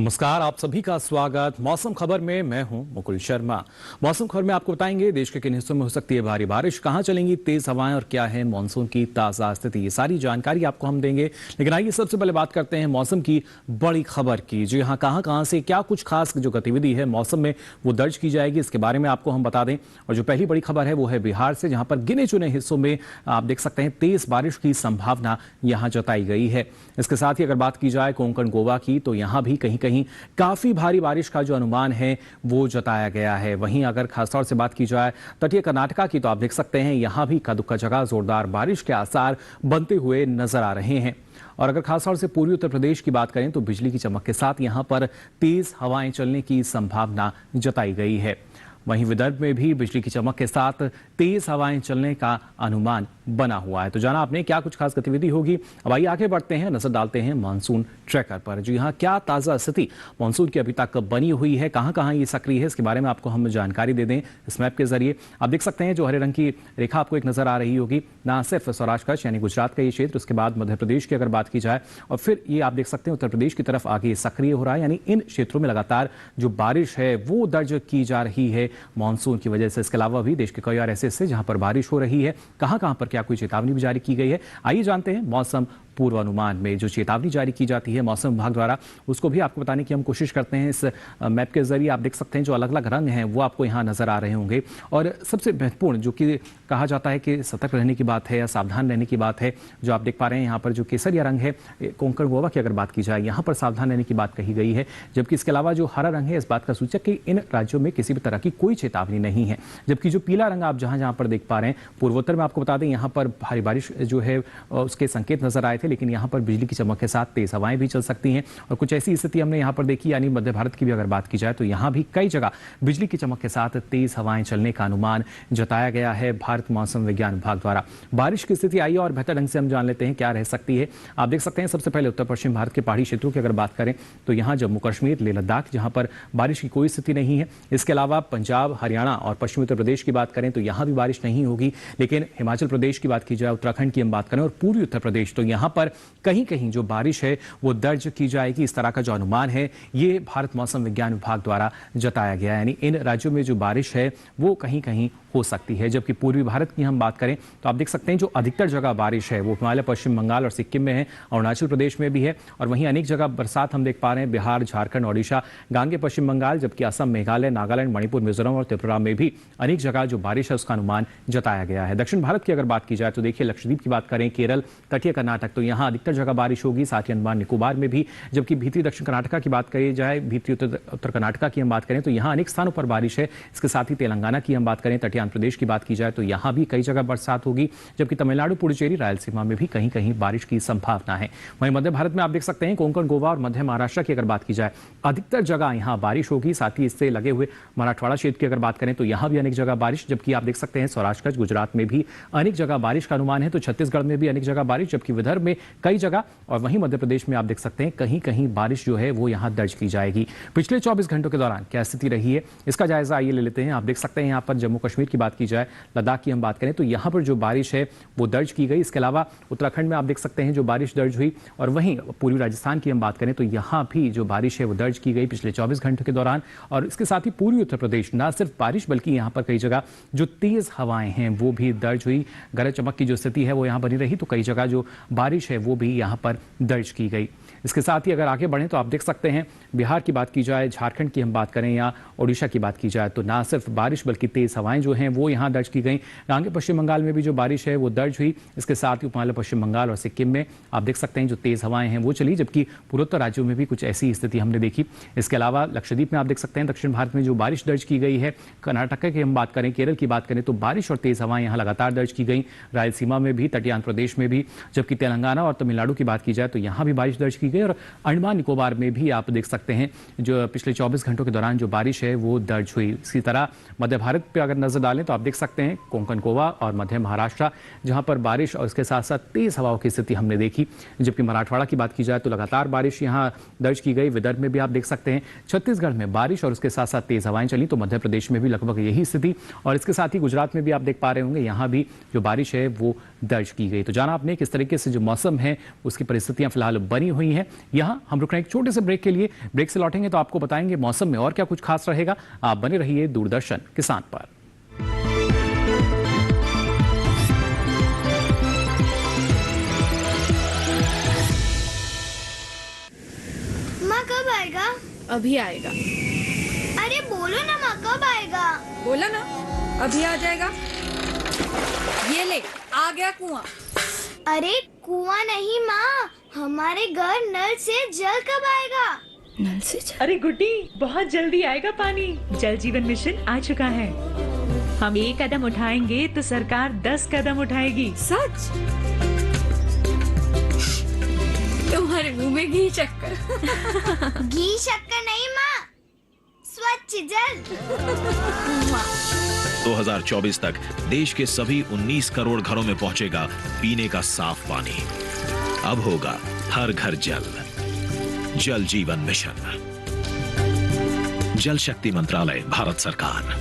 नमस्कार, आप सभी का स्वागत। मौसम खबर में मैं हूं मुकुल शर्मा। मौसम खबर में आपको बताएंगे देश के किन हिस्सों में हो सकती है भारी बारिश, कहां चलेंगी तेज हवाएं और क्या है मानसून की ताजा स्थिति। ये सारी जानकारी आपको हम देंगे, लेकिन आइए सबसे पहले बात करते हैं मौसम की बड़ी खबर की। जी हाँ, कहां से क्या कुछ खास जो गतिविधि है मौसम में वो दर्ज की जाएगी, इसके बारे में आपको हम बता दें। और जो पहली बड़ी खबर है वो है बिहार से, जहां पर गिने चुने हिस्सों में आप देख सकते हैं तेज बारिश की संभावना यहां जताई गई है। इसके साथ ही अगर बात की जाए कोंकण गोवा की, तो यहां भी कहीं कहीं काफी भारी बारिश का जो अनुमान है वो जताया गया है। वहीं अगर खासतौर से बात की जाए तटीय कर्नाटका की, तो आप देख सकते हैं यहां भी इक्का दुक्का जगह जोरदार बारिश के आसार बनते हुए नजर आ रहे हैं। और अगर खासतौर से पूर्वी उत्तर प्रदेश की बात करें तो बिजली की चमक के साथ यहां पर तेज हवाएं चलने की संभावना जताई गई है। वहीं विदर्भ में भी बिजली की चमक के साथ तेज हवाएं चलने का अनुमान बना हुआ है। तो जाना आपने क्या कुछ खास गतिविधि होगी। अब आइए आगे बढ़ते हैं, नजर डालते हैं मानसून ट्रैकर पर। जी हाँ, क्या ताजा स्थिति मानसून की अभी तक बनी हुई है, कहां कहां ये सक्रिय है, इसके बारे में आपको हम जानकारी दे दें इस मैप के जरिए। आप देख सकते हैं जो हरे रंग की रेखा आपको एक नजर आ रही होगी, ना सिर्फ सौराष्ट्र कच्छ यानी गुजरात का ये क्षेत्र, उसके बाद मध्य प्रदेश की अगर बात की जाए और फिर ये आप देख सकते हैं उत्तर प्रदेश की तरफ आगे सक्रिय हो रहा है। यानी इन क्षेत्रों में लगातार जो बारिश है वो दर्ज की जा रही है मानसून की वजह से। इसके अलावा भी देश के कई और ऐसे हिस्से जहां पर बारिश हो रही है, कहां कहां पर क्या कोई चेतावनी भी जारी की गई है, आइए जानते हैं। मौसम पूर्वानुमान में जो चेतावनी जारी की जाती है मौसम विभाग द्वारा, उसको भी आपको बताने की हम कोशिश करते हैं इस मैप के जरिए। आप देख सकते हैं जो अलग अलग रंग हैं वो आपको यहाँ नजर आ रहे होंगे। और सबसे महत्वपूर्ण जो कि कहा जाता है कि सतर्क रहने की बात है या सावधान रहने की बात है, जो आप देख पा रहे हैं यहाँ पर जो केसरिया रंग है कोंकण गोवा की अगर बात की जाए, यहाँ पर सावधान रहने की बात कही गई है। जबकि इसके अलावा जो हरा रंग है इस बात का सूचक कि इन राज्यों में किसी भी तरह की कोई चेतावनी नहीं है। जबकि जो पीला रंग आप जहां जहां पर देख पा रहे हैं पूर्वोत्तर में, आपको बता दें यहाँ पर भारी बारिश जो है उसके संकेत नजर आए थे, लेकिन यहाँ पर बिजली की चमक के साथ तेज हवाएं भी चल सकती हैं। और कुछ ऐसी स्थिति हमने यहाँ पर देखी, यानी मध्य भारत की भी अगर बात की जाए तो यहाँ भी कई जगह बिजली की चमक के साथ तेज हवाएं चलने का अनुमान जताया गया है भारत मौसम विज्ञान विभाग द्वारा। बारिश की स्थिति आइए और बेहतर ढंग से हम जान लेते हैं क्या रह सकती है। आप देख सकते हैं सबसे पहले उत्तर पश्चिम भारत के पहाड़ी क्षेत्रों की अगर बात करें तो यहाँ जम्मू कश्मीर, लेह लद्दाख, जहां पर बारिश की कोई स्थिति नहीं है। इसके अलावा पंजाब, हरियाणा और पश्चिमी उत्तर प्रदेश की बात करें तो यहाँ भी बारिश नहीं होगी। लेकिन हिमाचल प्रदेश की बात की जाए, उत्तराखंड की हम बात करें और पूर्वी उत्तर प्रदेश, तो यहाँ पर कहीं कहीं जो बारिश है वो दर्ज की जाएगी। इस तरह का जो अनुमान है ये भारत मौसम विज्ञान विभाग द्वारा जताया गया है। यानी इन राज्यों में जो बारिश है वो कहीं कहीं हो सकती है। जबकि पूर्वी भारत की हम बात करें तो आप देख सकते हैं जो अधिकतर जगह बारिश है वो हिमालय, पश्चिम बंगाल और सिक्किम में है, अरुणाचल प्रदेश में भी है। और वहीं अनेक जगह बरसात हम देख पा रहे हैं बिहार, झारखंड, ओडिशा, गांगे पश्चिम बंगाल, जबकि असम, मेघालय, नागालैंड, मणिपुर, मिजोरम और त्रिपुरा में भी अनेक जगह जो बारिश है उसका अनुमान जताया गया है। दक्षिण भारत की अगर बात की जाए तो देखिए लक्षद्वीप की बात करें, केरल, तटीय कर्नाटक, तो यहाँ अधिकतर जगह बारिश होगी, साथ ही अंडमान निकोबार में भी। जबकि भीतरी दक्षिण कर्नाटका की बात करी जाए, भीतरी उत्तर कर्नाटका की हम बात करें तो यहाँ अनेक स्थानों पर बारिश है। इसके साथ ही तेलंगाना की हम बात करें, तटीय आंध्र प्रदेश की बात की जाए तो यहाँ भी कई जगह बरसात होगी। जबकि तमिलनाडु, पुडुचेरी, रायलसीमा में भी कहीं कहीं बारिश की संभावना है। वहीं मध्य भारत में आप देख सकते हैं कोंकण गोवा और मध्य महाराष्ट्र की अगर बात की जाए, अधिकतर जगह यहाँ बारिश होगी। साथ ही इससे लगे हुए मराठवाड़ा क्षेत्र की अगर बात करें तो यहाँ भी अनेक जगह बारिश। जबकि आप देख सकते हैं सौराष्ट्र कच्छ, गुजरात में भी अनेक जगह बारिश का अनुमान है। तो छत्तीसगढ़ में भी अनेक जगह बारिश, जबकि विदर्भ में कई जगह, और वहीं मध्य प्रदेश में आप देख सकते हैं कहीं कहीं बारिश जो है वो यहाँ दर्ज की जाएगी। पिछले 24 घंटों के दौरान क्या स्थिति रही है इसका जायजा आइए ले लेते हैं। आप देख सकते हैं यहाँ पर जम्मू कश्मीर की बात की जाए, लद्दाख की हम बात करें तो यहाँ पर जो बारिश है वो दर्ज की गई। इसके अलावा उत्तराखंड में आप देख सकते हैं जो बारिश दर्ज हुई। और वहीं पूर्वी राजस्थान की हम बात करें तो यहाँ भी जो बारिश है वो दर्ज की गई पिछले 24 घंटों के दौरान। और इसके साथ ही पूर्वी उत्तर प्रदेश न सिर्फ बारिश बल्कि यहाँ पर कई जगह जो तेज हवाएं हैं वो भी दर्ज हुई। गरज चमक की जो स्थिति है वो यहाँ बनी रही, तो कई जगह जो बारिश है वो भी यहाँ पर दर्ज की गई। इसके साथ ही अगर आगे बढ़ें तो आप देख सकते हैं बिहार की बात की जाए, झारखंड की हम बात करें या ओडिशा की बात की जाए तो ना सिर्फ बारिश बल्कि तेज हवाएं जो हैं वो यहाँ दर्ज की गई। आगे पश्चिम बंगाल में भी जो बारिश है वो दर्ज हुई। इसके साथ ही हिमालय, पश्चिम बंगाल और सिक्किम में आप देख सकते हैं जो तेज हवाएं हैं वो चली। जबकि पूर्वोत्तर राज्यों में भी कुछ ऐसी स्थिति हमने देखी। इसके अलावा लक्षद्वीप में आप देख सकते हैं दक्षिण भारत में जो बारिश दर्ज की गई है। कर्नाटक की हम बात करें, केरल की बात करें तो बारिश और तेज हवाएं यहाँ लगातार दर्ज की गई। रायलसीमा में भी, तटीय आंध्र प्रदेश में भी। जबकि तेलंगाना और तमिलनाडु की बात की जाए तो यहाँ भी बारिश दर्ज की गई। और अंडमान निकोबार में भी आप देख सकते हैं जो पिछले 24 घंटों के दौरान जो बारिश है वो दर्ज हुई। इसी तरह मध्य भारत पे अगर नजर डालें तो आप देख सकते हैं कोंकण गोवा और मध्य महाराष्ट्र जहां पर बारिश और इसके साथ साथ तेज हवाओं की स्थिति हमने देखी। जबकि मराठवाड़ा की बात की जाए तो लगातार बारिश यहां दर्ज की गई। विदर्भ में भी आप देख सकते हैं, छत्तीसगढ़ में बारिश और उसके साथ साथ तेज हवाएं चली, तो मध्य प्रदेश में भी लगभग यही स्थिति। और इसके साथ ही गुजरात में भी आप देख पा रहे होंगे, यहां भी जो बारिश है वो दर्ज की गई। तो जाना आपने किस तरीके से जो मौसम है उसकी परिस्थितियां फिलहाल बनी हुई हैं। यहां हम रुक रहे हैं एक छोटे से ब्रेक के लिए। ब्रेक से लौटेंगे तो आपको बताएंगे मौसम में और क्या कुछ खास रहेगा। आप बने रहिए दूरदर्शन किसान पर। माँ कब आएगा? अभी आएगा। अरे बोलो ना माँ, कब आएगा? बोला ना, अभी आ जाएगा। ये ले, आ गया कुआं। अरे कुआं नहीं माँ, हमारे घर नल से जल कब आएगा? नल से जल? अरे गुड्डी, बहुत जल्दी आएगा पानी। जल जीवन मिशन आ चुका है। हम 1 कदम उठाएंगे तो सरकार 10 कदम उठाएगी। सच? तुम्हारे मुंह में घी शक्कर। घी शक्कर नहीं माँ, स्वच्छ जल। 2024 तक देश के सभी 19 करोड़ घरों में पहुंचेगा पीने का साफ पानी। अब होगा हर घर जल। जल जीवन मिशन, जल शक्ति मंत्रालय, भारत सरकार।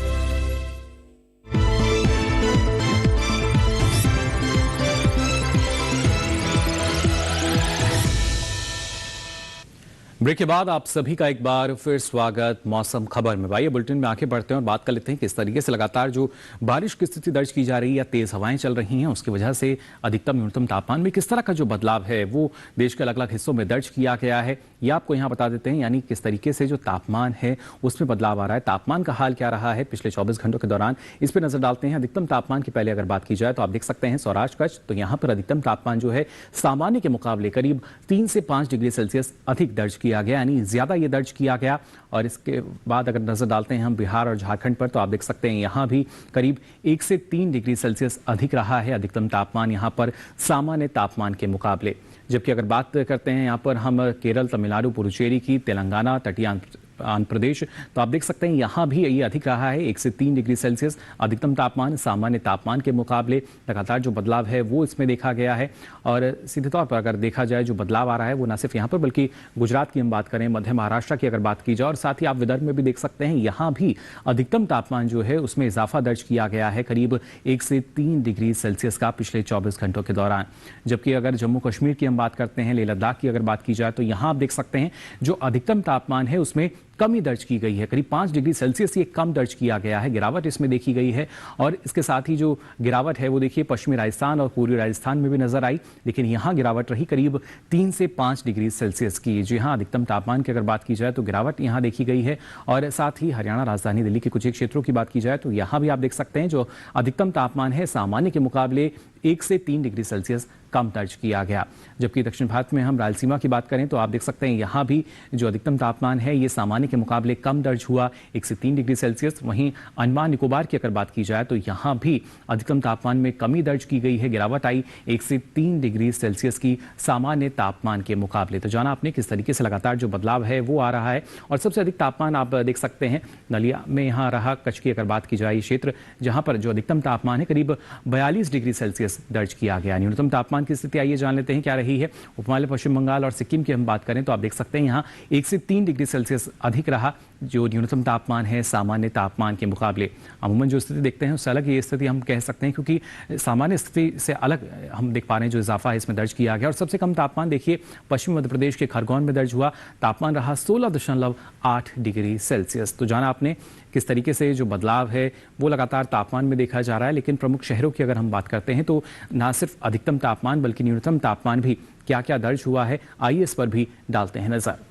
ब्रेक के बाद आप सभी का एक बार फिर स्वागत मौसम खबर में। आइए बुलेटिन में आगे बढ़ते हैं और बात कर लेते हैं किस तरीके से लगातार जो बारिश की स्थिति दर्ज की जा रही है या तेज हवाएं चल रही हैं उसकी वजह से अधिकतम न्यूनतम तापमान में किस तरह का जो बदलाव है वो देश के अलग अलग हिस्सों में दर्ज किया गया है, ये आपको यहाँ बता देते हैं। यानी किस तरीके से जो तापमान है उसमें बदलाव आ रहा है, तापमान का हाल क्या रहा है पिछले 24 घंटों के दौरान, इस पर नजर डालते हैं। अधिकतम तापमान की पहले अगर बात की जाए तो आप देख सकते हैं सौराष्ट्र कच्छ, तो यहाँ पर अधिकतम तापमान जो है सामान्य के मुकाबले करीब 3 से 5 डिग्री सेल्सियस अधिक दर्ज किया गया, यानी ज्यादा ये दर्ज किया गया। और इसके बाद अगर नजर डालते हैं हम बिहार और झारखंड पर, तो आप देख सकते हैं यहाँ भी करीब 1 से 3 डिग्री सेल्सियस अधिक रहा है अधिकतम तापमान यहाँ पर सामान्य तापमान के मुकाबले। जबकि अगर बात करते हैं यहाँ पर हम केरल, तमिलनाडु, पुडुचेरी की, तेलंगाना, तटीय आंध्र प्रदेश, तो आप देख सकते हैं यहाँ भी ये अधिक रहा है 1 से 3 डिग्री सेल्सियस अधिकतम तापमान सामान्य तापमान के मुकाबले। लगातार जो बदलाव है वो इसमें देखा गया है। और सीधे तौर पर अगर देखा जाए जो बदलाव आ रहा है वो न सिर्फ यहाँ पर बल्कि गुजरात की हम बात करें, मध्य महाराष्ट्र की अगर बात की जाए, और साथ ही आप विदर्भ में भी देख सकते हैं यहाँ भी अधिकतम तापमान जो है उसमें इजाफा दर्ज किया गया है करीब 1 से 3 डिग्री सेल्सियस का पिछले 24 घंटों के दौरान। जबकि अगर जम्मू कश्मीर की हम बात करते हैं, लेह लद्दाख की अगर बात की जाए, तो यहाँ आप देख सकते हैं जो अधिकतम तापमान है उसमें कमी दर्ज की गई है, करीब 5 डिग्री सेल्सियस ये कम दर्ज किया गया है, गिरावट इसमें देखी गई है। और इसके साथ ही जो गिरावट है वो देखिए पश्चिमी राजस्थान और पूर्वी राजस्थान में भी नजर आई, लेकिन यहाँ गिरावट रही करीब 3 से 5 डिग्री सेल्सियस की। जी हाँ, अधिकतम तापमान की अगर बात की जाए तो गिरावट यहाँ देखी गई है। और साथ ही हरियाणा, राजधानी दिल्ली के कुछ एक क्षेत्रों की बात की जाए तो यहाँ भी आप देख सकते हैं जो अधिकतम तापमान है सामान्य के मुकाबले 1 से 3 डिग्री सेल्सियस कम दर्ज किया गया। जबकि दक्षिण भारत में हम रायलसीमा की बात करें तो आप देख सकते हैं यहाँ भी जो अधिकतम तापमान है ये सामान्य के मुकाबले कम दर्ज हुआ 1 से 3 डिग्री सेल्सियस। वहीं अंडमान निकोबार की अगर बात की जाए तो यहाँ भी अधिकतम तापमान में कमी दर्ज की गई है, गिरावट आई 1 से 3 डिग्री सेल्सियस की सामान्य तापमान के मुकाबले। तो जाना आपने किस तरीके से लगातार जो बदलाव है वो आ रहा है। और सबसे अधिक तापमान आप देख सकते हैं नलिया में यहाँ रहा, कच्छ की अगर बात की जाए ये क्षेत्र जहाँ पर जो अधिकतम तापमान है करीब 42 डिग्री सेल्सियस दर्ज किया गया। न्यूनतम तापमान की स्थिति आइए जान लेते हैं क्या रही है। उपमहाद्वीप पश्चिम बंगाल और सिक्किम की हम बात करें तो आप देख सकते हैं यहाँ 1 से 3 डिग्री सेल्सियस अधिक रहा जो न्यूनतम तापमान है सामान्य तापमान के मुकाबले। अमूमन जो स्थिति देखते हैं उससे अलग ये स्थिति हम कह सकते हैं, क्योंकि सामान्य स्थिति से अलग हम देख पा रहे हैं जो इजाफा है इसमें दर्ज किया गया। और सबसे कम तापमान देखिए पश्चिमी मध्य प्रदेश के खरगोन में दर्ज हुआ, तापमान रहा 16.8 डिग्री सेल्सियस। तो जाना आपने किस तरीके से जो बदलाव है वो लगातार तापमान में देखा जा रहा है। लेकिन प्रमुख शहरों की अगर हम बात करते हैं तो ना सिर्फ अधिकतम तापमान बल्कि न्यूनतम तापमान भी क्या क्या दर्ज हुआ है आइए इस पर भी डालते हैं नजर।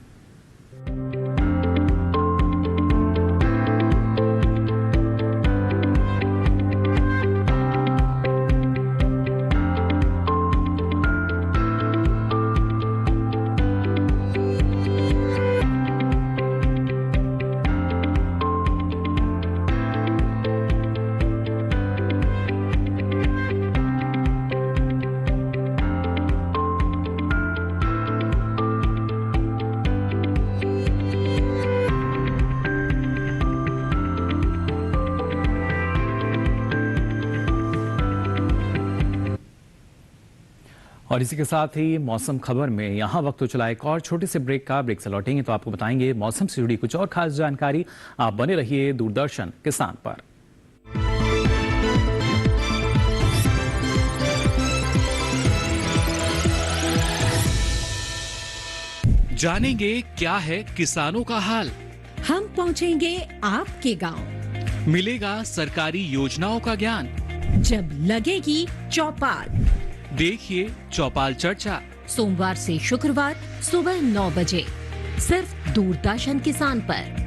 और इसी के साथ ही मौसम खबर में यहाँ वक्त हो चला एक और छोटे से ब्रेक का। ब्रेक से लौटेंगे तो आपको बताएंगे मौसम से जुड़ी कुछ और खास जानकारी। आप बने रहिए दूरदर्शन किसान पर। जानेंगे क्या है किसानों का हाल। हम पहुंचेंगे आपके गांव। मिलेगा सरकारी योजनाओं का ज्ञान। जब लगेगी चौपाल, देखिए चौपाल चर्चा सोमवार से शुक्रवार सुबह 9 बजे सिर्फ दूरदर्शन किसान पर।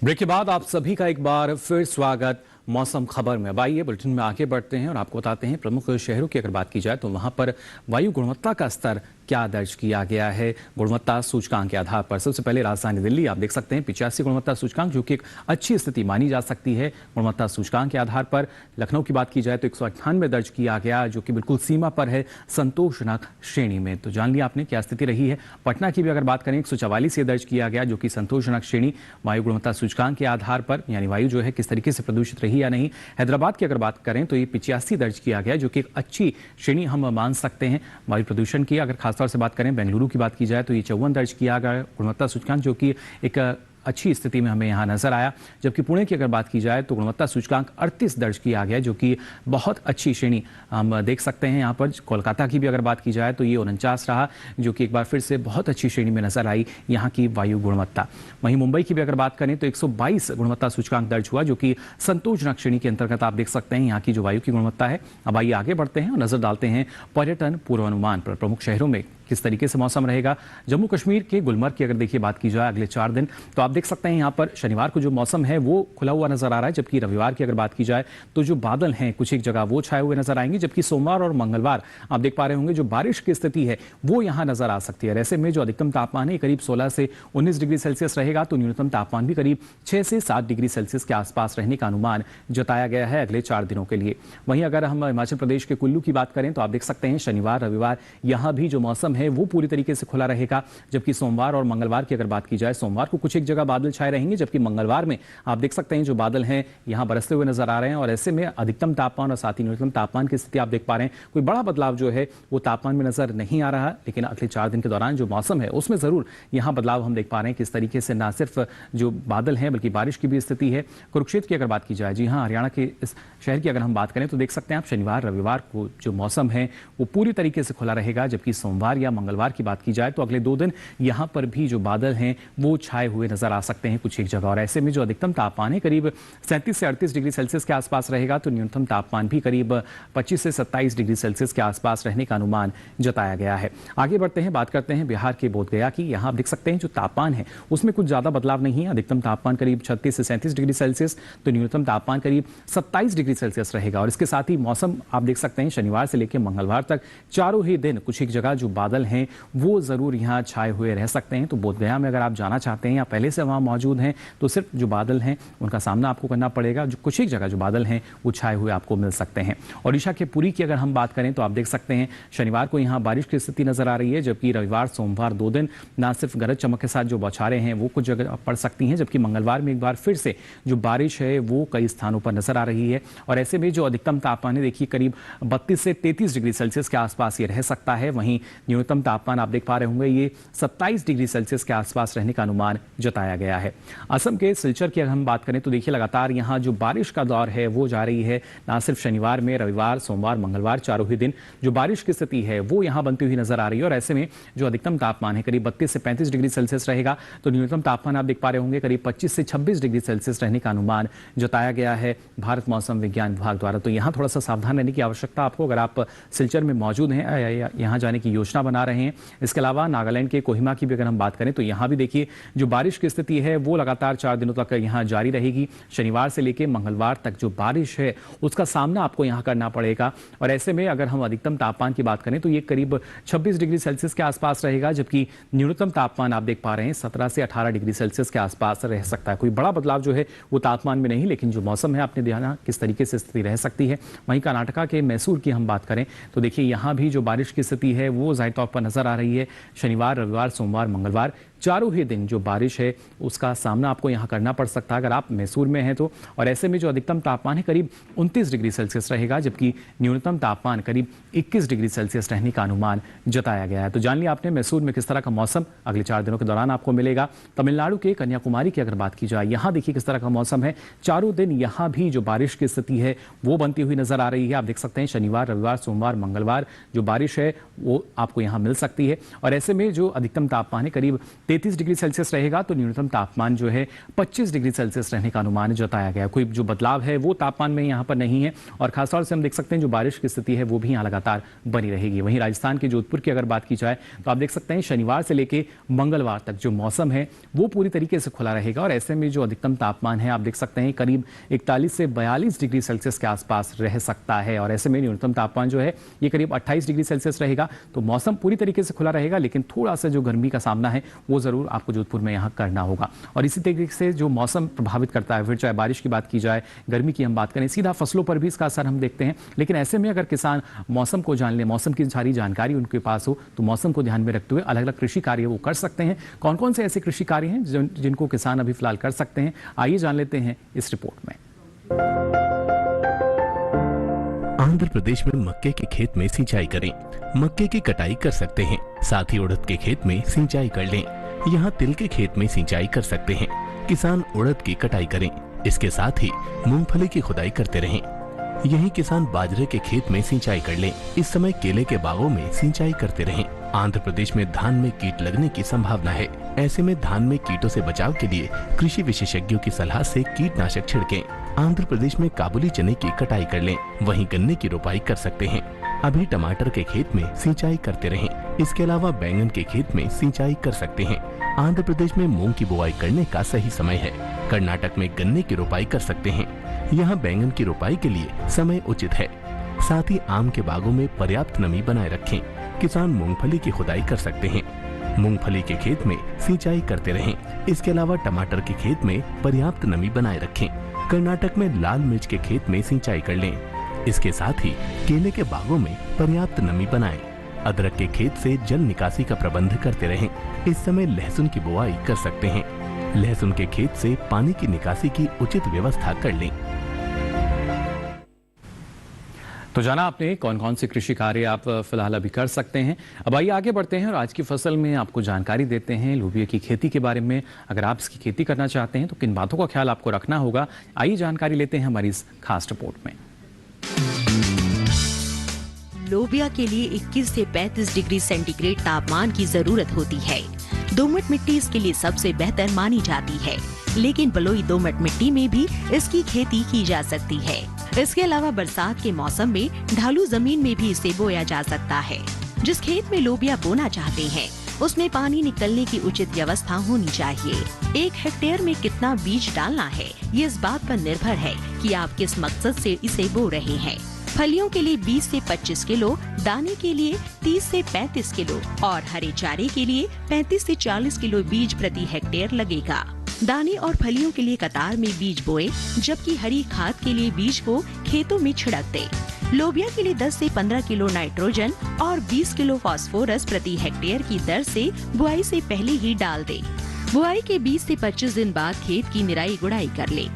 ब्रेक के बाद आप सभी का एक बार फिर स्वागत मौसम खबर में। अब आइए बुलेटिन में आगे बढ़ते हैं और आपको बताते हैं प्रमुख शहरों की अगर बात की जाए तो वहां पर वायु गुणवत्ता का स्तर क्या दर्ज किया गया है गुणवत्ता सूचकांक के आधार पर। सबसे पहले राजधानी दिल्ली आप देख सकते हैं 85 गुणवत्ता सूचकांक, जो कि एक अच्छी स्थिति मानी जा सकती है गुणवत्ता सूचकांक के आधार पर। लखनऊ की बात की जाए तो 198 दर्ज किया गया, जो कि बिल्कुल सीमा पर है संतोषजनक श्रेणी में। तो जान लिया आपने क्या स्थिति रही है। पटना की भी अगर बात करें 144 दर्ज किया गया, जो कि संतोषजनक श्रेणी वायु गुणवत्ता सूचकांक के आधार पर, यानी वायु जो है किस तरीके से प्रदूषित रही या नहीं। हैदराबाद की अगर बात करें तो ये 85 दर्ज किया गया, जो कि एक अच्छी श्रेणी हम मान सकते हैं वायु प्रदूषण की। अगर खासतौर से बात करें बेंगलुरु की बात की जाए तो ये 54 दर्ज किया गया गुणवत्ता सूचकांक, जो कि एक अच्छी स्थिति में हमें यहाँ नजर आया। जबकि पुणे की अगर बात की जाए तो गुणवत्ता सूचकांक 38 दर्ज किया गया, जो कि बहुत अच्छी श्रेणी हम देख सकते हैं यहाँ पर। कोलकाता की भी अगर बात की जाए तो ये 49 रहा, जो कि एक बार फिर से बहुत अच्छी श्रेणी में नजर आई यहाँ की वायु गुणवत्ता। वहीं मुंबई की भी अगर बात करें तो 122 गुणवत्ता सूचकांक दर्ज हुआ, जो कि संतोषजनक श्रेणी के अंतर्गत आप देख सकते हैं यहाँ की जो वायु की गुणवत्ता है। अब आइए आगे बढ़ते हैं और नजर डालते हैं पर्यटन पूर्वानुमान पर। प्रमुख शहरों में किस तरीके से मौसम रहेगा। जम्मू कश्मीर के गुलमर्ग की अगर देखिए बात की जाए अगले 4 दिन, तो आप देख सकते हैं यहाँ पर शनिवार को जो मौसम है वो खुला हुआ नजर आ रहा है। जबकि रविवार की अगर बात की जाए तो जो बादल हैं कुछ एक जगह वो छाए हुए नजर आएंगे। जबकि सोमवार और मंगलवार आप देख पा रहे होंगे जो बारिश की स्थिति है वो यहाँ नजर आ सकती है। ऐसे में जो अधिकतम तापमान है करीब 16 से 19 डिग्री सेल्सियस रहेगा, तो न्यूनतम तापमान भी करीब 6 से 7 डिग्री सेल्सियस के आसपास रहने का अनुमान जताया गया है अगले 4 दिनों के लिए। वहीं अगर हम हिमाचल प्रदेश के कुल्लू की बात करें तो आप देख सकते हैं शनिवार रविवार यहाँ भी जो मौसम है वो पूरी तरीके से खुला रहेगा। जबकि सोमवार और मंगलवार की अगर बात की जाए, सोमवार को कुछ एक जगह बादल छाए रहेंगे, जबकि मंगलवार में आप देख सकते हैं जो बादल हैं यहां बरसते हुए नजर आ रहे हैं। और ऐसे में अधिकतम तापमान और साथ ही न्यूनतम तापमान की स्थिति आप देख पा रहे हैं, कोई बड़ा बदलाव जो है वो तापमान में नजर नहीं आ रहा। लेकिन अगले 4 दिन के दौरान जो मौसम है उसमें जरूर यहां बदलाव हम देख पा रहे हैं। किस तरीके से ना सिर्फ जो बादल हैं बल्कि बारिश की भी स्थिति है। कुरुक्षेत्र की अगर बात की जाए, जी हाँ, हरियाणा के इस शहर की अगर हम बात करें तो देख सकते हैं आप शनिवार रविवार को जो मौसम है वो पूरी तरीके से खुला रहेगा। जबकि सोमवार या मंगलवार की बात की जाए तो अगले 2 दिन यहां पर भी जो बादल हैं वो छाए हुए नजर आ सकते हैं कुछ एक जगह। और ऐसे में जो अधिकतम तापमान है करीब 37 से 38 डिग्री सेल्सियस के आसपास रहेगा, तो न्यूनतम तापमान भी करीब 25 से 27 डिग्री सेल्सियस के आसपास रहने का अनुमान जताया गया है। आगे बढ़ते हैं, बात करते हैं बिहार के बोधगया की। यहां आप देख सकते हैं जो तापमान है उसमें कुछ ज्यादा बदलाव नहीं है। अधिकतम तापमान करीब 36 से 37 डिग्री सेल्सियस, तो न्यूनतम तापमान करीब 27 डिग्री सेल्सियस रहेगा। और इसके साथ ही मौसम आप देख सकते हैं शनिवार से लेकर मंगलवार तक चारों ही दिन कुछ एक जगह जो बादल हैं वो जरूर यहाँ छाए हुए रह सकते हैं। तो बोधगया में अगर आप जाना चाहते हैं या पहले से वहां मौजूद हैं तो सिर्फ जो बादल हैं उनका सामना आपको करना पड़ेगा। जो कुछ एक जगह जो बादल हैं वो छाए हुए आपको मिल सकते हैं। ओडिशा के पुरी की अगर हम बात करें तो आप देख सकते हैं शनिवार को यहाँ बारिश की स्थिति नजर आ रही है। जबकि रविवार सोमवार 2 दिन ना सिर्फ गरज चमक के साथ जो बौछारें हैं वो कुछ जगह पड़ सकती हैं, जबकि मंगलवार में एक बार फिर से जो बारिश है वो कई स्थानों पर नजर आ रही है। और ऐसे में जो अधिकतम तापमान है देखिए करीब 32 से 33 डिग्री सेल्सियस के आसपास ये रह सकता है। वहीं न्यूनतम तापमान आप देख पा रहे होंगे ये 27 डिग्री सेल्सियस के आसपास रहने का अनुमान जताया गया है। असम के सिलचर की अगर हम बात करें तो देखिए लगातार यहाँ जो बारिश का दौर है वो जारी है। ना सिर्फ शनिवार में, रविवार सोमवार मंगलवार चारों ही दिन जो बारिश की स्थिति है वो यहाँ बनती हुई नजर आ रही है। और ऐसे में जो अधिकतम तापमान है करीब 32 से 35 डिग्री सेल्सियस रहेगा, तो न्यूनतम तापमान आप देख पा रहे होंगे करीब 25 से 26 डिग्री सेल्सियस रहने का अनुमान जताया गया है भारत मौसम विज्ञान विभाग द्वारा। तो यहाँ थोड़ा सा सावधान रहने की आवश्यकता आपको, अगर आप सिलचर में मौजूद हैं, यहाँ जाने की योजना बना रहे हैं। इसके अलावा नागालैंड के कोहिमा की भी अगर हम बात करें तो यहाँ भी देखिए जो बारिश की स्थिति है वो लगातार 4 दिनों तक यहाँ जारी रहेगी। शनिवार से लेकर मंगलवार तक जो बारिश है उसका सामना आपको यहाँ करना पड़ेगा। और ऐसे में अगर हम अधिकतम तापमान की बात करें तो ये करीब 26 डिग्री सेल्सियस के आसपास रहेगा, जबकि न्यूनतम तापमान आप देख पा रहे हैं 17 से 18 डिग्री सेल्सियस के आसपास रह सकता है। कोई बड़ा बदलाव जो है वो तापमान में नहीं, लेकिन जो मौसम है आपने ध्यान किस तरीके से स्थिति रह सकती है। वहीं कर्नाटका के मैसूर की हम बात करें तो देखिए यहाँ भी जो बारिश की स्थिति है वो जाहिर तौर पर नजर आ रही है। शनिवार रविवार सोमवार मंगलवार चारों ही दिन जो बारिश है उसका सामना आपको यहाँ करना पड़ सकता है अगर आप मैसूर में हैं तो। और ऐसे में जो अधिकतम तापमान है करीब 29 डिग्री सेल्सियस रहेगा, जबकि न्यूनतम तापमान करीब 21 डिग्री सेल्सियस रहने का अनुमान जताया गया है। तो जान लिया आपने मैसूर में किस तरह का मौसम अगले 4 दिनों के दौरान आपको मिलेगा। तमिलनाडु के कन्याकुमारी की अगर बात की जाए, यहाँ देखिए किस तरह का मौसम है। चारों दिन यहाँ भी जो बारिश की स्थिति है वो बनती हुई नजर आ रही है। आप देख सकते हैं शनिवार, रविवार, सोमवार, मंगलवार जो बारिश है वो आपको यहाँ मिल सकती है। और ऐसे में जो अधिकतम तापमान है करीब 33 डिग्री सेल्सियस रहेगा, तो न्यूनतम तापमान जो है 25 डिग्री सेल्सियस रहने का अनुमान जताया गया। कोई जो बदलाव है वो तापमान में यहाँ पर नहीं है। और खासतौर से हम देख सकते हैं जो बारिश की स्थिति है वो भी यहाँ लगातार बनी रहेगी। वहीं राजस्थान के जोधपुर की अगर बात की जाए तो आप देख सकते हैं शनिवार से लेकर मंगलवार तक जो मौसम है वो पूरी तरीके से खुला रहेगा। और ऐसे में जो अधिकतम तापमान है आप देख सकते हैं करीब 41 से 42 डिग्री सेल्सियस के आसपास रह सकता है। और ऐसे में न्यूनतम तापमान जो है ये करीब 28 डिग्री सेल्सियस रहेगा। तो मौसम पूरी तरीके से खुला रहेगा, लेकिन थोड़ा सा जो गर्मी का सामना है वो जरूर आपको जोधपुर में यहाँ करना होगा। और इसी तरीके से जो मौसम प्रभावित करता है, फिर चाहे बारिश की बात की जाए, गर्मी की हम बात करें, सीधा फसलों पर भी इसका असर हम देखते हैं। लेकिन ऐसे में अगर किसान मौसम को जान ले, मौसम की सारी जानकारी उनके पास हो, तो मौसम को ध्यान में रखते हुए अलग अलग कृषि कार्य वो कर सकते हैं। कौन कौन से ऐसे कृषि कार्य हैं जिनको किसान अभी फिलहाल कर सकते हैं, आइए जान लेते हैं इस रिपोर्ट में। आंध्र प्रदेश में मक्के के खेत में सिंचाई करें। मक्के की कटाई कर सकते हैं, साथ ही उड़द के खेत में सिंचाई कर लें। यहाँ तिल के खेत में सिंचाई कर सकते हैं। किसान उड़द की कटाई करें, इसके साथ ही मूंगफली की खुदाई करते रहें। यही किसान बाजरे के खेत में सिंचाई कर लें। इस समय केले के बागों में सिंचाई करते रहें। आंध्र प्रदेश में धान में कीट लगने की संभावना है। ऐसे में धान में कीटों से बचाव के लिए कृषि विशेषज्ञों की सलाह से कीटनाशक छिड़कें। आंध्र प्रदेश में काबुली चने की कटाई कर लें, वहीं गन्ने की रोपाई कर सकते हैं। अभी टमाटर के खेत में सिंचाई करते रहें। इसके अलावा बैंगन के खेत में सिंचाई कर सकते हैं। आंध्र प्रदेश में मूंग की बुआई करने का सही समय है। कर्नाटक में गन्ने की रोपाई कर सकते हैं। यहाँ बैंगन की रोपाई के लिए समय उचित है। साथ ही आम के बागों में पर्याप्त नमी बनाए रखें। किसान मूंगफली की खुदाई कर सकते हैं। मूंगफली के खेत में सिंचाई करते रहें। इसके अलावा टमाटर के खेत में पर्याप्त नमी बनाए रखें। कर्नाटक में लाल मिर्च के खेत में सिंचाई कर लें। इसके साथ ही केले के बागों में पर्याप्त नमी बनाएं। अदरक के खेत से जल निकासी का प्रबंध करते रहें। इस समय लहसुन की बुआई कर सकते हैं। लहसुन के खेत से पानी की निकासी की उचित व्यवस्था कर लें। तो जाना आपने कौन कौन से कृषि कार्य आप फिलहाल अभी कर सकते हैं। अब आइए आगे बढ़ते हैं और आज की फसल में आपको जानकारी देते हैं लोबिया की खेती के बारे में। अगर आप इसकी खेती करना चाहते हैं तो किन बातों का ख्याल आपको रखना होगा, आइए जानकारी लेते हैं हमारी इस खास रिपोर्ट में। लोबिया के लिए 21 से 35 डिग्री सेंटीग्रेड तापमान की जरूरत होती है। दोमट मिट्टी इसके लिए सबसे बेहतर मानी जाती है, लेकिन बलुई दोमट मिट्टी में भी इसकी खेती की जा सकती है। इसके अलावा बरसात के मौसम में ढालू जमीन में भी इसे बोया जा सकता है। जिस खेत में लोबिया बोना चाहते हैं उसमें पानी निकलने की उचित व्यवस्था होनी चाहिए। 1 हेक्टेयर में कितना बीज डालना है ये इस बात पर निर्भर है कि आप किस मकसद से इसे बो रहे हैं। फलियों के लिए 20 से 25 किलो, दाने के लिए 30 से 35 किलो और हरे चारे के लिए 35 से 40 किलो बीज प्रति हेक्टेयर लगेगा। दाने और फलियों के लिए कतार में बीज बोए, जबकि हरी खाद के लिए बीज को खेतों में छिड़क दे। लोबिया के लिए 10 से 15 किलो नाइट्रोजन और 20 किलो फास्फोरस प्रति हेक्टेयर की दर से बुआई से पहले ही डाल दे। बुआई के 20 से 25 दिन बाद खेत की निराई गुड़ाई कर ले।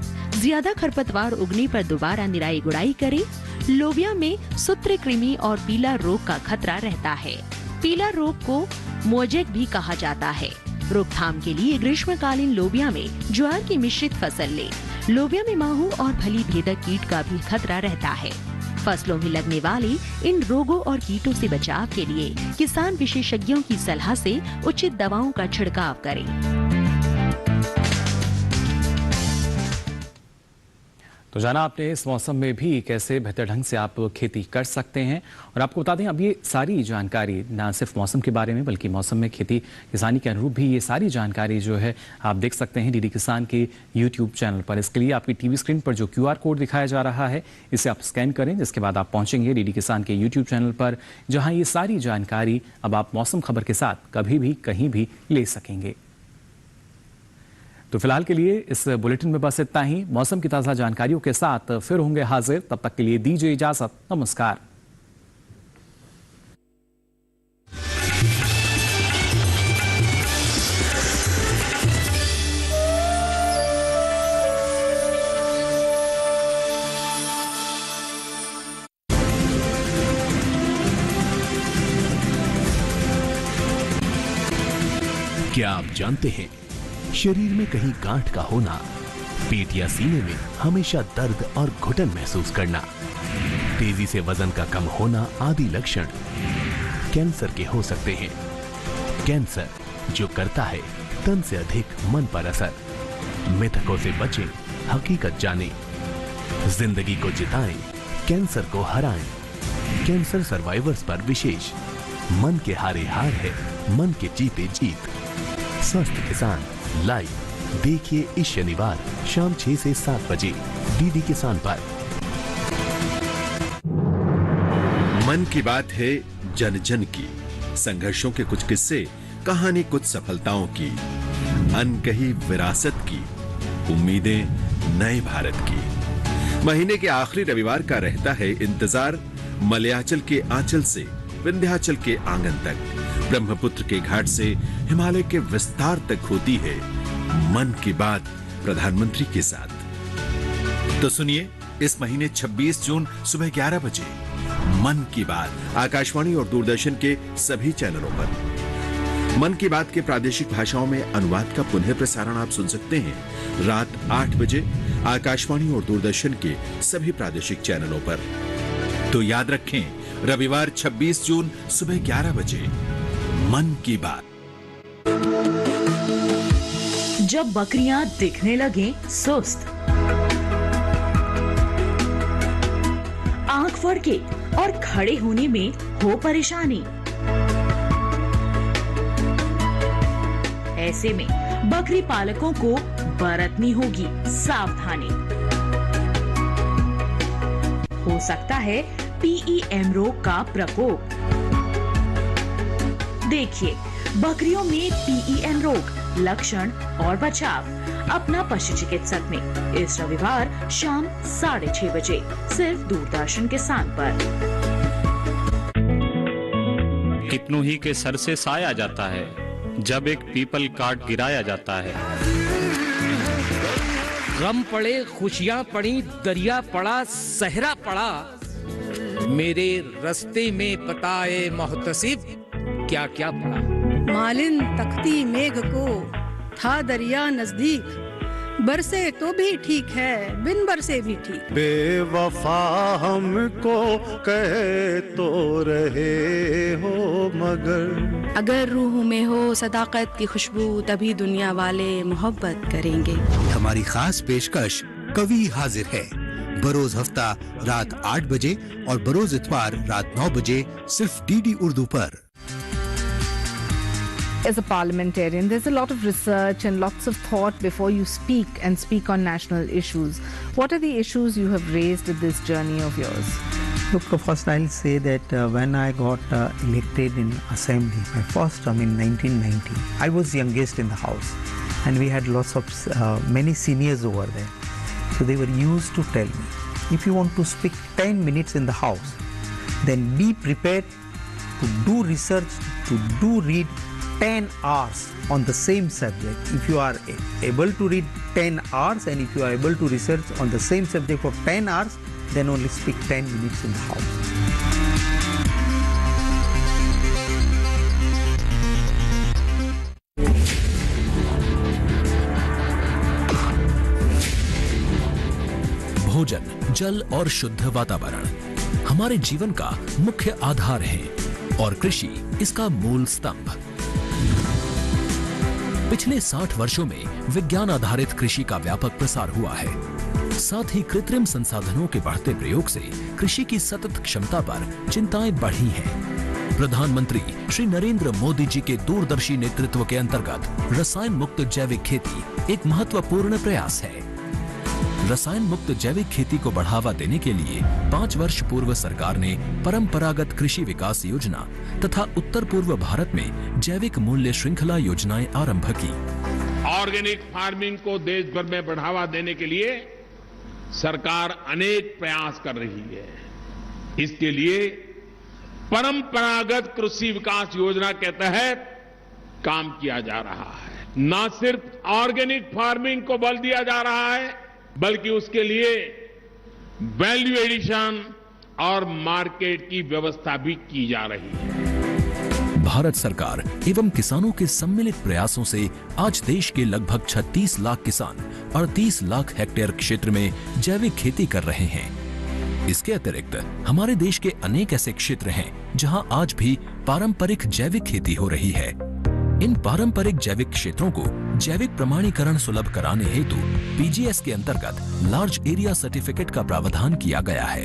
ज्यादा खरपतवार उगने पर दोबारा निराई गुड़ाई करे। लोबिया में सूत्रकृमि और पीला रोग का खतरा रहता है। पीला रोग को मोजेक भी कहा जाता है। रोकथाम के लिए ग्रीष्मकालीन लोबिया में ज्वार की मिश्रित फसल ले। लोबिया में माहू और फली भेदक कीट का भी खतरा रहता है। फसलों में लगने वाले इन रोगों और कीटों से बचाव के लिए किसान विशेषज्ञों की सलाह से उचित दवाओं का छिड़काव करें। तो जाना आपने इस मौसम में भी कैसे बेहतर ढंग से आप खेती कर सकते हैं। और आपको बता दें अब ये सारी जानकारी ना सिर्फ मौसम के बारे में बल्कि मौसम में खेती किसानी के अनुरूप भी ये सारी जानकारी जो है आप देख सकते हैं डीडी किसान के यूट्यूब चैनल पर। इसके लिए आपकी टीवी स्क्रीन पर जो QR कोड दिखाया जा रहा है इसे आप स्कैन करें, जिसके बाद आप पहुंचेंगे डीडी किसान के यूट्यूब चैनल पर, जहाँ ये सारी जानकारी अब आप मौसम खबर के साथ कभी भी कहीं भी ले सकेंगे। तो फिलहाल के लिए इस बुलेटिन में बस इतना ही। मौसम की ताज़ा जानकारियों के साथ फिर होंगे हाजिर, तब तक के लिए दीजिए इजाजत। नमस्कार। क्या आप जानते हैं, शरीर में कहीं गांठ का होना, पेट या सीने में हमेशा दर्द और घुटन महसूस करना, तेजी से वजन का कम होना आदि लक्षण कैंसर के हो सकते हैं। कैंसर जो करता है तन से अधिक मन पर असर। मिथकों से बचें, हकीकत जानें, जिंदगी को जिताएं, कैंसर को हराएं। कैंसर सर्वाइवर्स पर विशेष मन के हारे हार है, मन के जीते जीत। स्वस्थ किसान लाइव देखिए इस शनिवार शाम 6 से 7 बजे डीडी किसान पर। मन की बात है जन जन की, संघर्षों के कुछ किस्से, कहानी कुछ सफलताओं की, अनकही विरासत की, उम्मीदें नए भारत की। महीने के आखिरी रविवार का रहता है इंतजार मलयाचल के आंचल से विंध्याचल के आंगन तक, ब्रह्मपुत्र के घाट से हिमालय के विस्तार तक होती है मन की बात प्रधानमंत्री के साथ। तो सुनिए इस महीने 26 जून सुबह 11 बजे मन की बात आकाशवाणी और दूरदर्शन के सभी चैनलों पर। मन की बात के प्रादेशिक भाषाओं में अनुवाद का पुनः प्रसारण आप सुन सकते हैं रात 8 बजे आकाशवाणी और दूरदर्शन के सभी प्रादेशिक चैनलों पर। तो याद रखें, रविवार 26 जून सुबह 11 बजे मन की बात। जब बकरियां दिखने लगे सुस्त, आंख फड़के और खड़े होने में हो परेशानी, ऐसे में बकरी पालकों को बरतनी होगी सावधानी। हो सकता है पीईएम रोग का प्रकोप। देखिए बकरियों में पीईएम रोग, लक्षण और बचाव अपना पशु चिकित्सक में इस रविवार शाम 6:30 बजे सिर्फ दूरदर्शन किसान पर। कितनों ही के सर से साया जाता है जब एक पीपल काट गिराया जाता है। गम पड़े, खुशियां पड़ी, दरिया पड़ा, सहरा पड़ा, मेरे रास्ते में पताए मोहतसिब क्या क्या पड़ा। मालिन तख्ती मेघ को था दरिया नजदीक, बरसे तो भी ठीक है, बिन बरसे भी ठीक। बेवफा हमको कहे तो रहे हो मगर, अगर रूह में हो सदाकत की खुशबू तभी दुनिया वाले मोहब्बत करेंगे। हमारी खास पेशकश कवि हाजिर है बरोज हफ्ता रात 8 बजे और बरोज इतवार रात 9 बजे सिर्फ डीडी उर्दू पर। As a parliamentarian, there's a lot of research and lots of thought before you speak on national issues. What are the issues you have raised in this journey of yours? Look, first I'll say that when I got elected in Assembly, my first term in 1990, I was youngest in the House, and we had lots of many seniors over there. So they were used to tell me, if you want to speak 10 minutes in the House, then be prepared to do research, to read 10 hours on the same subject. If you are able to read 10 hours and if you are able to research on the same subject for 10 hours, then only speak 10 minutes in the House. भोजन, जल और शुद्ध वातावरण हमारे जीवन का मुख्य आधार है और कृषि इसका मूल स्तंभ। पिछले 60 वर्षों में विज्ञान आधारित कृषि का व्यापक प्रसार हुआ है। साथ ही कृत्रिम संसाधनों के बढ़ते प्रयोग से कृषि की सतत क्षमता पर चिंताएं बढ़ी हैं। प्रधानमंत्री श्री नरेंद्र मोदी जी के दूरदर्शी नेतृत्व के अंतर्गत रसायन मुक्त जैविक खेती एक महत्वपूर्ण प्रयास है। रसायन मुक्त जैविक खेती को बढ़ावा देने के लिए 5 वर्ष पूर्व सरकार ने परंपरागत कृषि विकास योजना तथा उत्तर पूर्व भारत में जैविक मूल्य श्रृंखला योजनाएं आरंभ की। ऑर्गेनिक फार्मिंग को देश भर में बढ़ावा देने के लिए सरकार अनेक प्रयास कर रही है। इसके लिए परंपरागत कृषि विकास योजना के तहत काम किया जा रहा है। न सिर्फ ऑर्गेनिक फार्मिंग को बल दिया जा रहा है, बल्कि उसके लिए वैल्यू एडिशन और मार्केट की व्यवस्था भी की जा रही है। भारत सरकार एवं किसानों के सम्मिलित प्रयासों से आज देश के लगभग 36 लाख किसान 38 लाख हेक्टेयर क्षेत्र में जैविक खेती कर रहे हैं। इसके अतिरिक्त हमारे देश के अनेक ऐसे क्षेत्र हैं जहां आज भी पारंपरिक जैविक खेती हो रही है। इन पारंपरिक जैविक क्षेत्रों को जैविक प्रमाणीकरण सुलभ कराने हेतु पीजीएस के अंतर्गत लार्ज एरिया सर्टिफिकेट का प्रावधान किया गया है।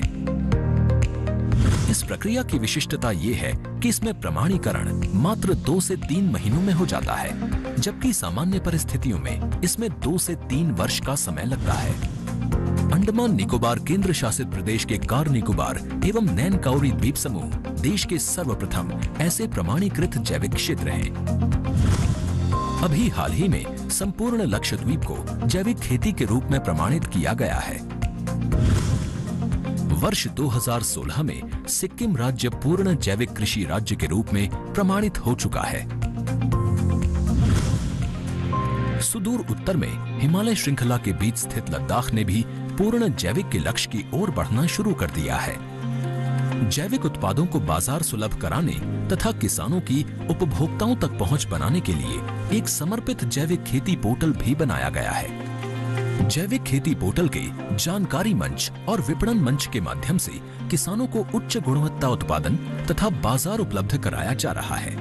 इस प्रक्रिया की विशिष्टता ये है कि इसमें प्रमाणीकरण मात्र 2 से 3 महीनों में हो जाता है, जबकि सामान्य परिस्थितियों में इसमें 2 से 3 वर्ष का समय लगता है। अंडमान निकोबार केंद्र शासित प्रदेश के कार निकोबार एवं नैन काउरी द्वीप समूह देश के सर्वप्रथम ऐसे प्रमाणीकृत जैविक क्षेत्र हैं। अभी हाल ही में संपूर्ण लक्षद्वीप को जैविक खेती के रूप में प्रमाणित किया गया है। वर्ष 2016 में सिक्किम राज्य पूर्ण जैविक कृषि राज्य के रूप में प्रमाणित हो चुका है। सुदूर उत्तर में हिमालय श्रृंखला के बीच स्थित लद्दाख ने भी पूर्ण जैविक के लक्ष्य की ओर बढ़ना शुरू कर दिया है। जैविक उत्पादों को बाजार सुलभ कराने तथा किसानों की उपभोक्ताओं तक पहुंच बनाने के लिए एक समर्पित जैविक खेती पोर्टल भी बनाया गया है। जैविक खेती पोर्टल के जानकारी मंच और विपणन मंच के माध्यम से किसानों को उच्च गुणवत्ता उत्पादन तथा बाजार उपलब्ध कराया जा रहा है।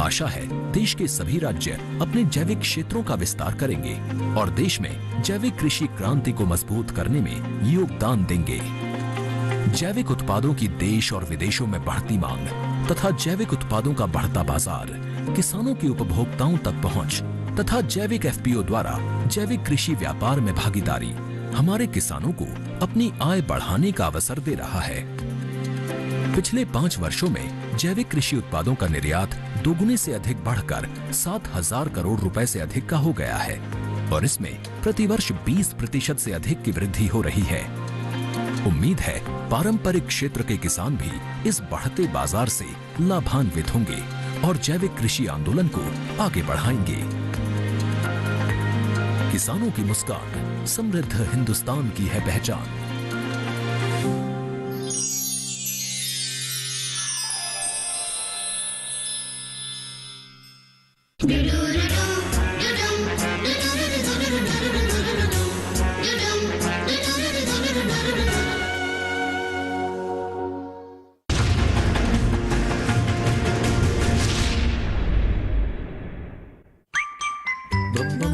आशा है देश के सभी राज्य अपने जैविक क्षेत्रों का विस्तार करेंगे और देश में जैविक कृषि क्रांति को मजबूत करने में योगदान देंगे। जैविक उत्पादों की देश और विदेशों में बढ़ती मांग तथा जैविक उत्पादों का बढ़ता बाजार, किसानों की उपभोक्ताओं तक पहुंच तथा जैविक एफपीओ द्वारा जैविक कृषि व्यापार में भागीदारी हमारे किसानों को अपनी आय बढ़ाने का अवसर दे रहा है। पिछले 5 वर्षों में जैविक कृषि उत्पादों का निर्यात दोगुने से अधिक बढ़कर 7,000 करोड़ रुपए से अधिक का हो गया है और इसमें प्रतिवर्ष 20% से अधिक की वृद्धि हो रही है। उम्मीद है पारंपरिक क्षेत्र के किसान भी इस बढ़ते बाजार से लाभान्वित होंगे और जैविक कृषि आंदोलन को आगे बढ़ाएंगे। किसानों की मुस्कान समृद्ध हिंदुस्तान की है पहचान।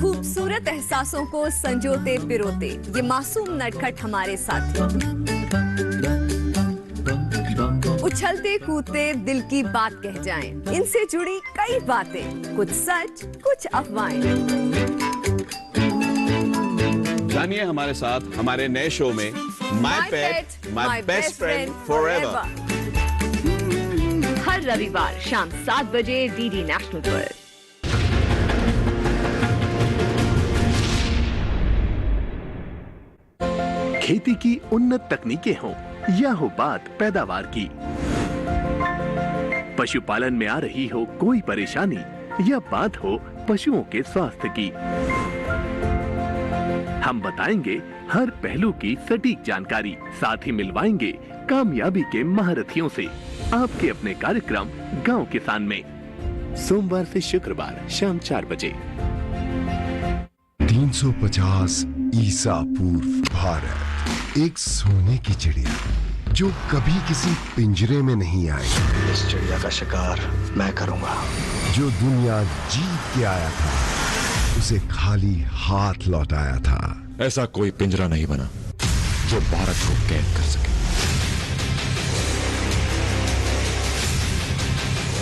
खूबसूरत एहसासों को संजोते पिरोते ये मासूम नटखट हमारे साथी, उछलते कूदते दिल की बात कह जाएं, इनसे जुड़ी कई बातें, कुछ सच कुछ अफवाहें। जानिए हमारे साथ हमारे नए शो में my pet my best friend forever, हर रविवार शाम 7 बजे डीडी नेशनल पर। खेती की उन्नत तकनीकें हों या हो बात पैदावार की, पशुपालन में आ रही हो कोई परेशानी या बात हो पशुओं के स्वास्थ्य की, हम बताएंगे हर पहलू की सटीक जानकारी, साथ ही मिलवाएंगे कामयाबी के महारथियों से आपके अपने कार्यक्रम गांव किसान में, सोमवार से शुक्रवार शाम 4 बजे। 350 ईसा पूर्व भारत एक सोने की चिड़िया जो कभी किसी पिंजरे में नहीं आई। इस चिड़िया का शिकार मैं करूंगा। जो दुनिया जीत के आया था उसे खाली हाथ लौटाया था। ऐसा कोई पिंजरा नहीं बना जो भारत को कैद कर सके।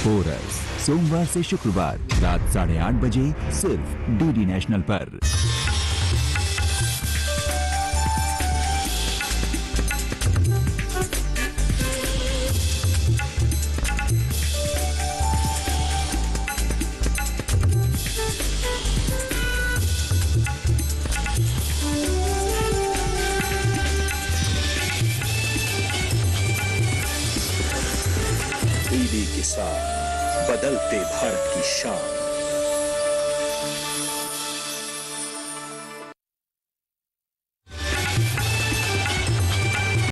पोरस सोमवार से शुक्रवार रात 8:30 बजे सिर्फ डीडी नेशनल पर। डीडी किसान, बदलते भारत की शान।